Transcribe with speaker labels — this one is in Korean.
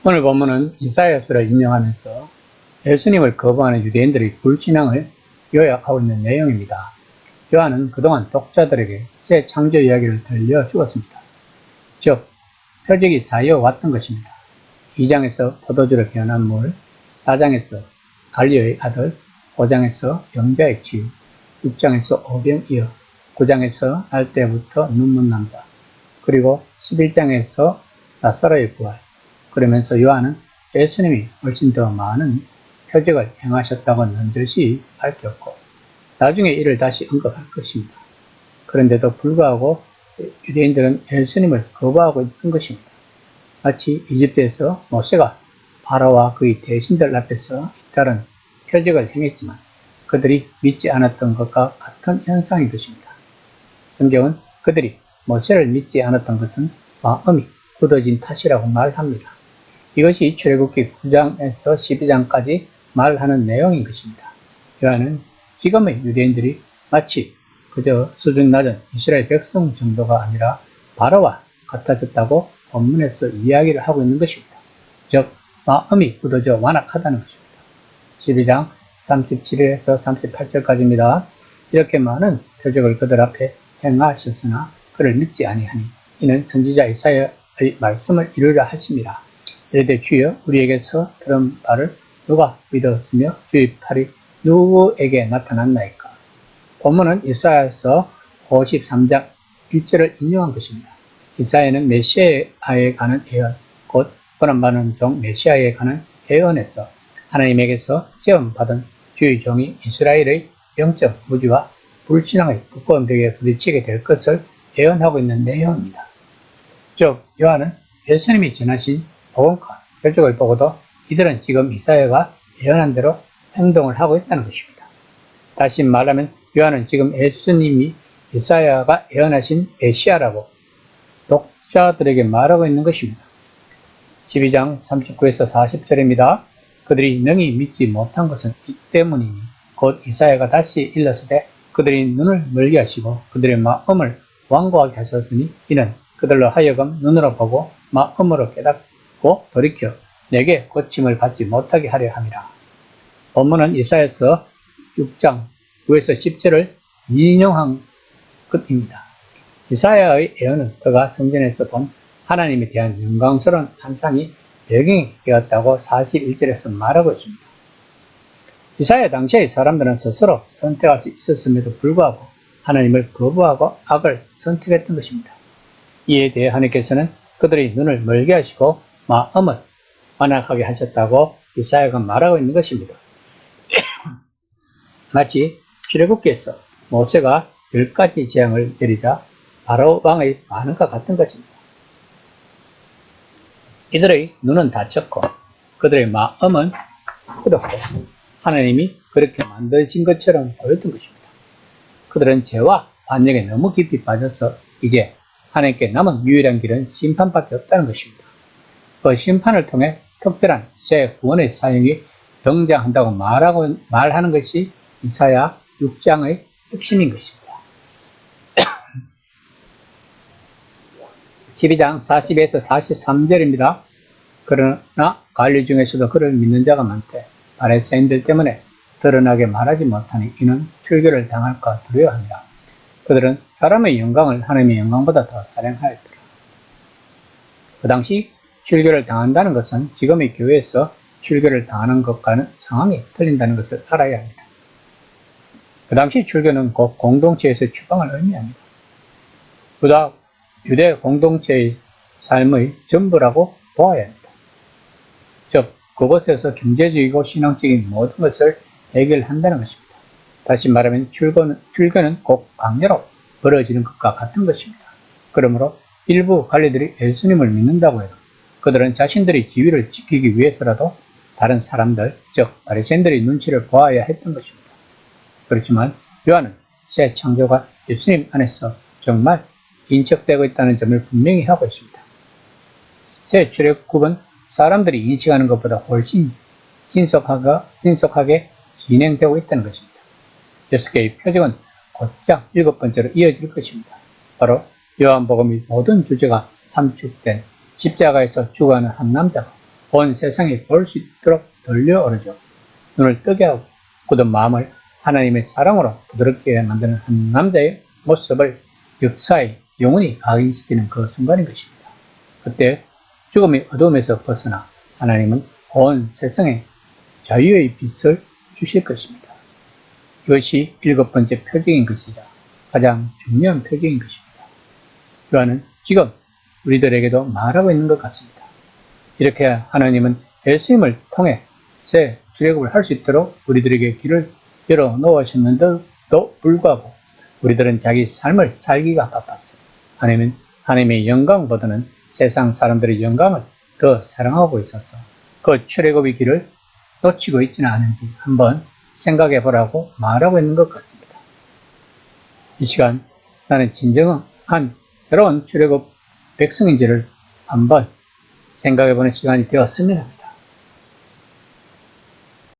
Speaker 1: 오늘 본문은 이사야서를 인용하면서 예수님을 거부하는 유대인들의 불신앙을 요약하고 있는 내용입니다. 요한은 그동안 독자들에게 새 창조 이야기를 들려주었습니다. 즉, 표적이 쌓여왔던 것입니다. 2장에서 포도주를 변한 물, 4장에서 갈리오의 아들, 5장에서 영자의 치유, 6장에서 오병이어, 9장에서 날 때부터 눈먼 남자, 그리고 11장에서 나사로의 부활. 그러면서 요한은 예수님이 훨씬 더 많은 표적을 행하셨다고 넌저시 밝혔고 나중에 이를 다시 언급할 것입니다. 그런데도 불구하고 유대인들은 예수님을 거부하고 있던 것입니다. 마치 이집트에서 모세가 바로와 그의 대신들 앞에서 다른 표적을 행했지만 그들이 믿지 않았던 것과 같은 현상인 것입니다. 성경은 그들이 모세를 믿지 않았던 것은 마음이 굳어진 탓이라고 말합니다. 이것이 출애굽기 9장에서 12장까지 말하는 내용인 것입니다. 요한은 지금의 유대인들이 마치 그저 수준 낮은 이스라엘 백성 정도가 아니라 바로와 같아졌다고 본문에서 이야기를 하고 있는 것입니다. 즉 마음이 굳어져 완악하다는 것입니다. 12장 37에서 38절까지입니다. 이렇게 많은 표적을 그들 앞에 행하셨으나 그를 믿지 아니하니 이는 선지자 이사야의 말씀을 이루려 하심이라. 이르되 주여 우리에게서 들은 바를 누가 믿었으며 주의 팔이 누구에게 나타났나이까. 본문은 이사야서 53장 1절을 인용한 것입니다. 이사야는 메시아에 관한 예언, 곧 고난받는 종 메시아에 관한 예언에서 하나님에게서 시험받은 주의 종이 이스라엘의 영적 무지와 불신앙의 두꺼운 벽에 부딪히게 될 것을 예언하고 있는 내용입니다. 즉 요한은 예수님이 전하신 복음과 표적을 보고도 이들은 지금 이사야가 예언한 대로 행동을 하고 있다는 것입니다. 다시 말하면 요한은 지금 예수님이 이사야가 예언하신 메시아라고 독자들에게 말하고 있는 것입니다. 12장 39에서 40절입니다. 그들이 능히 믿지 못한 것은 이 때문이니 곧 이사야가 다시 일렀으되 그들이 눈을 멀게 하시고 그들의 마음을 완고하게 하셨으니 이는 그들로 하여금 눈으로 보고 마음으로 깨닫고 돌이켜 내게 고침을 받지 못하게 하려 함이라. 본문은 이사야서 6장 9에서 10절을 인용한 것입니다. 이사야의 예언은 그가 성전에서 본 하나님에 대한 영광스러운 환상이 배경이 되었다고 41절에서 말하고 있습니다. 이사야 당시의 사람들은 스스로 선택할 수 있었음에도 불구하고 하나님을 거부하고 악을 선택했던 것입니다. 이에 대해 하나님께서는 그들의 눈을 멀게 하시고 마음을 완악하게 하셨다고 이사야가 말하고 있는 것입니다. 마치 출애굽기에서 모세가 10가지 재앙을 내리자 바로 왕의 반응과 같은 것입니다. 이들의 눈은 닫혔고 그들의 마음은 굳었고 하나님이 그렇게 만드신 것처럼 보였던 것입니다. 그들은 죄와 반역에 너무 깊이 빠져서 이제 하나님께 남은 유일한 길은 심판밖에 없다는 것입니다. 그 심판을 통해 특별한 새 구원의 사역이 등장한다고 말하는 것이 이사야 6장의 핵심인 것입니다. 12장 40에서 43절입니다. 그러나 관리 중에서도 그를 믿는 자가 많되 바리새인들 때문에 드러나게 말하지 못하니 이는 출교를 당할까 두려워합니다. 그들은 사람의 영광을 하나님의 영광보다 더 사랑하였더라. 그 당시 출교를 당한다는 것은 지금의 교회에서 출교를 당하는 것과는 상황이 틀린다는 것을 알아야 합니다. 그 당시 출교는 곧 공동체에서 추방을 의미합니다. 유대 공동체의 삶의 전부라고 보아야 합니다. 즉 그곳에서 경제적이고 신앙적인 모든 것을 해결한다는 것입니다. 다시 말하면 출교는 꼭 강제로 벌어지는 것과 같은 것입니다. 그러므로 일부 관리들이 예수님을 믿는다고 해도 그들은 자신들의 지위를 지키기 위해서라도 다른 사람들, 즉 바리새인들의 눈치를 보아야 했던 것입니다. 그렇지만 요한은 새 창조가 예수님 안에서 정말 인척되고 있다는 점을 분명히 하고 있습니다. 새 출애굽은 사람들이 인식하는 것보다 훨씬 신속하게 진행되고 있다는 것입니다. 6개의 표적은 곧장 7번째로 이어질 것입니다. 바로 요한복음의 모든 주제가 함축된 십자가에서 죽어가는 한 남자가 온 세상이 볼 수 있도록 들려오르죠. 눈을 뜨게 하고 굳은 마음을 하나님의 사랑으로 부드럽게 만드는 한 남자의 모습을 역사에 영원히 각인시키는 그 순간인 것입니다. 그때 죽음의 어둠에서 벗어나 하나님은 온 세상에 자유의 빛을 주실 것입니다. 이것이 7번째 표징인 것이자 가장 중요한 표징인 것입니다. 요한은 지금 우리들에게도 말하고 있는 것 같습니다. 이렇게 하나님은 예수님을 통해 새 출애굽을 할 수 있도록 우리들에게 길을 열어 놓으셨는데도 불구하고 우리들은 자기 삶을 살기가 바빴어요. 하나님의 영광보다는 세상 사람들의 영광을 더 사랑하고 있어서 그 출애굽의 길을 놓치고 있지는 않은지 한번 생각해 보라고 말하고 있는 것 같습니다. 이 시간 나는 진정한 새로운 출애굽 백성인지를 한번 생각해 보는 시간이 되었으면 합니다.